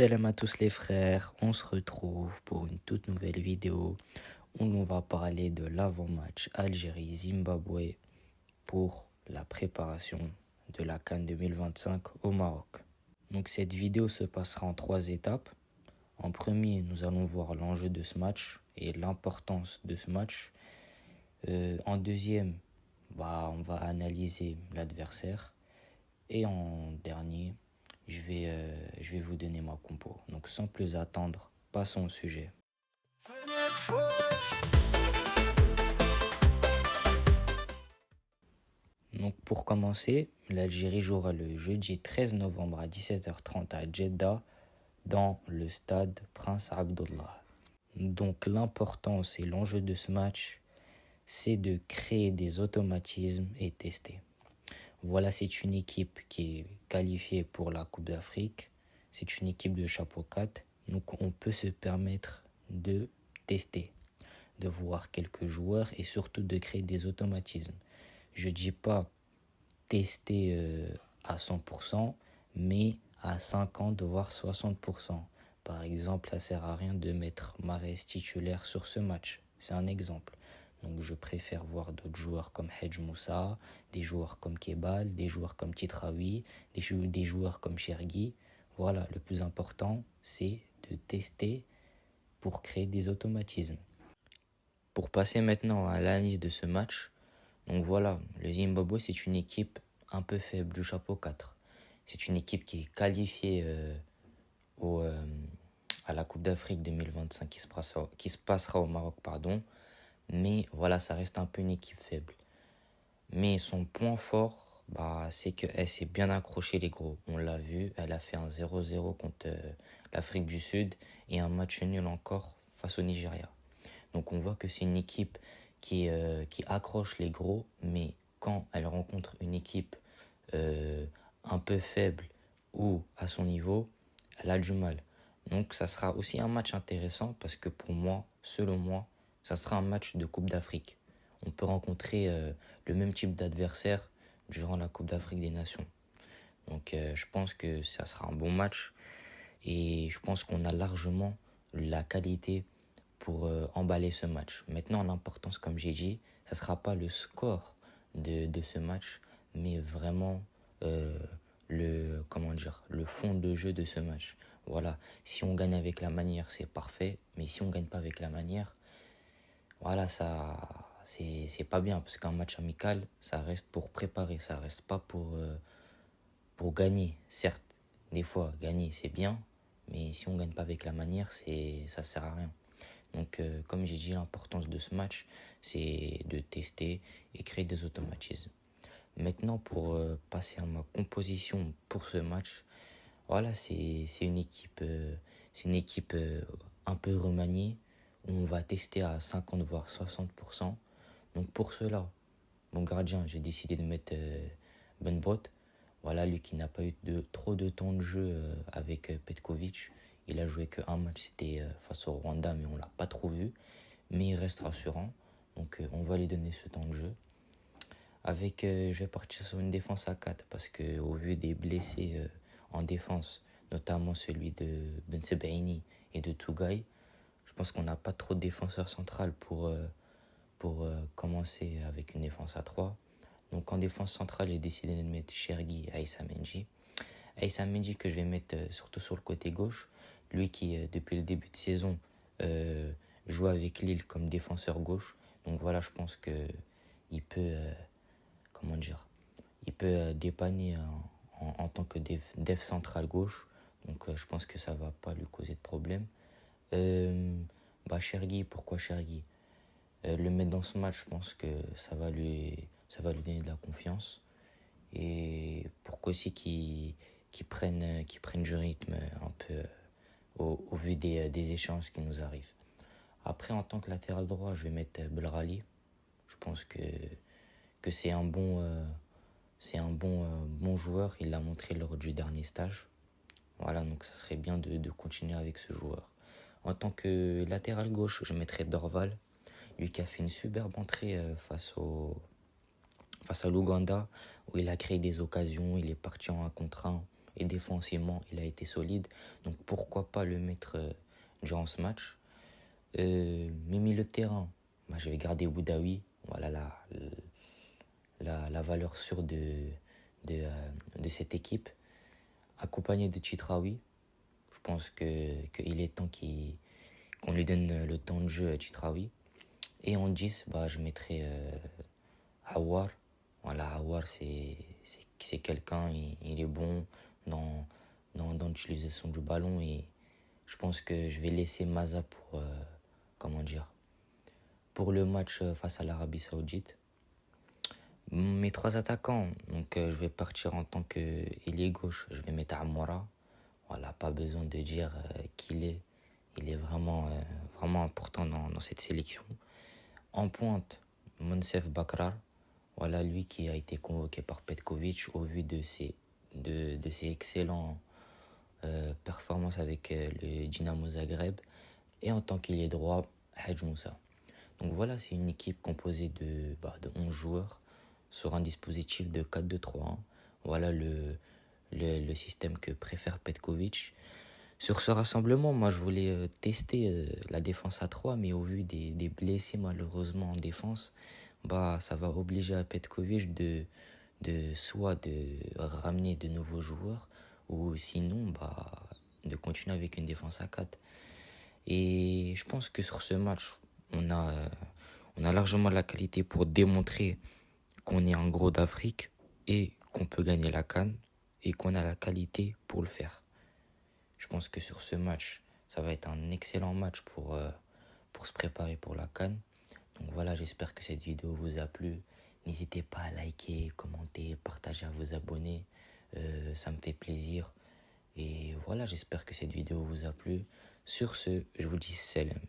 Salam à tous les frères, on se retrouve pour une toute nouvelle vidéo où on va parler de l'avant-match Algérie-Zimbabwe pour la préparation de la CAN 2025 au Maroc. Donc cette vidéo se passera en 3 étapes. En premier, nous allons voir l'enjeu de ce match et l'importance de ce match. En deuxième, on va analyser l'adversaire. Et en dernier, je vais vous donner ma compo. Donc sans plus attendre, passons au sujet. Donc pour commencer, l'Algérie jouera le jeudi 13 novembre à 17h30 à Jeddah dans le stade Prince Abdullah. Donc l'importance et l'enjeu de ce match, c'est de créer des automatismes et tester. Voilà, c'est une équipe qui est qualifiée pour la Coupe d'Afrique. C'est une équipe de chapeau 4. Donc on peut se permettre de tester, de voir quelques joueurs et surtout de créer des automatismes. Je ne dis pas tester à 100%, mais à 50 voire 60%. Par exemple, ça ne sert à rien de mettre Mahrez titulaire sur ce match. C'est un exemple. Donc je préfère voir d'autres joueurs comme Hedj Moussa, des joueurs comme Kebal, des joueurs comme Titraoui, des joueurs comme Chergui. Voilà, le plus important, c'est de tester pour créer des automatismes. Pour passer maintenant à l'analyse de ce match, donc voilà, le Zimbabwe, c'est une équipe un peu faible du chapeau 4. C'est une équipe qui est qualifiée à la Coupe d'Afrique 2025 qui se passera au Maroc, mais voilà, ça reste un peu une équipe faible. Mais son point fort, c'est qu'elle s'est bien accrochée les gros. On l'a vu, elle a fait un 0-0 contre l'Afrique du Sud et un match nul encore face au Nigeria. Donc on voit que c'est une équipe qui accroche les gros, mais quand elle rencontre une équipe un peu faible ou à son niveau, elle a du mal. Donc ça sera aussi un match intéressant parce que pour moi, selon moi, ça sera un match de Coupe d'Afrique. On peut rencontrer le même type d'adversaire durant la Coupe d'Afrique des Nations. Donc je pense que ça sera un bon match et je pense qu'on a largement la qualité pour emballer ce match. Maintenant, l'importance, comme j'ai dit, ça ne sera pas le score de ce match, mais vraiment le fond de jeu de ce match. Voilà, si on gagne avec la manière, c'est parfait, mais si on ne gagne pas avec la manière, voilà, ça c'est pas bien, parce qu'un match amical, ça reste pour préparer, ça reste pas pour gagner. Certes, des fois, gagner, c'est bien, mais si on ne gagne pas avec la manière, ça sert à rien. Donc, comme j'ai dit, l'importance de ce match, c'est de tester et créer des automatismes. Maintenant, pour passer à ma composition pour ce match, voilà, c'est une équipe, un peu remaniée, où on va tester à 50 voire 60%. Donc pour cela, mon gardien, j'ai décidé de mettre Ben Brot. Voilà, lui qui n'a pas eu trop de temps de jeu avec Petkovic. Il a joué qu'un match, c'était face au Rwanda, mais on ne l'a pas trop vu. Mais il reste rassurant, donc on va lui donner ce temps de jeu. Je vais partir sur une défense à 4 parce qu'au vu des blessés en défense, notamment celui de Ben Sebaini et de Tougaï, je pense qu'on n'a pas trop de défenseurs centrales pour commencer avec une défense à 3. Donc en défense centrale, j'ai décidé de mettre Chergui et Aïssa Mendy. Aïssa Mendy que je vais mettre surtout sur le côté gauche. Lui qui, depuis le début de saison, joue avec Lille comme défenseur gauche. Donc voilà, je pense qu'il peut, dépanner en tant que def central gauche. Donc je pense que ça va pas lui causer de problème. Chergui, pourquoi Chergui le mettre dans ce match, je pense que ça va lui donner de la confiance. Et pourquoi aussi qu'il prenne du rythme un peu au vu des échanges qui nous arrivent. Après, en tant que latéral droit, je vais mettre Belrali. Je pense que c'est un bon joueur. Il l'a montré lors du dernier stage. Voilà, donc ça serait bien de continuer avec ce joueur. En tant que latéral gauche, je mettrai Dorval. Lui qui a fait une superbe entrée face à l'Ouganda, où il a créé des occasions, il est parti en 1 contre 1 et défensivement, il a été solide. Donc pourquoi pas le mettre durant ce match. Mes milieux de terrain, bah, je vais garder Boudaoui. Voilà la valeur sûre de cette équipe. Accompagné de Chitraoui. Je pense qu'il est temps qu'on lui donne le temps de jeu à Chitraoui. Et en 10, bah, je mettrai Awar. Voilà, Awar, c'est quelqu'un, il est bon dans l'utilisation du ballon. Et je pense que je vais laisser Maza comment dire, pour le match face à l'Arabie Saoudite. Mes trois attaquants, donc je vais partir en tant qu'ailier gauche. Je vais mettre Amoura. Voilà, pas besoin de dire qu'il est. Il est vraiment important dans cette sélection. En pointe, Monsef Bakrar. Voilà, lui qui a été convoqué par Petkovic au vu de ses excellents performances avec le Dynamo Zagreb. Et en tant qu'ailier droit, Hadj Moussa. Donc voilà, c'est une équipe composée de 11 joueurs sur un dispositif de 4-2-3-1. Voilà le système que préfère Petkovic. Sur ce rassemblement, moi je voulais tester la défense à 3, mais au vu des blessés malheureusement en défense, bah ça va obliger à Petkovic soit de ramener de nouveaux joueurs, ou sinon de continuer avec une défense à 4. Et je pense que sur ce match, on a largement la qualité pour démontrer qu'on est un gros d'Afrique et qu'on peut gagner la CAN et qu'on a la qualité pour le faire. Je pense que sur ce match, ça va être un excellent match pour se préparer pour la CAN. Donc voilà, j'espère que cette vidéo vous a plu. N'hésitez pas à liker, commenter, partager, à vous abonner. Ça me fait plaisir. Et voilà, j'espère que cette vidéo vous a plu. Sur ce, je vous dis salam.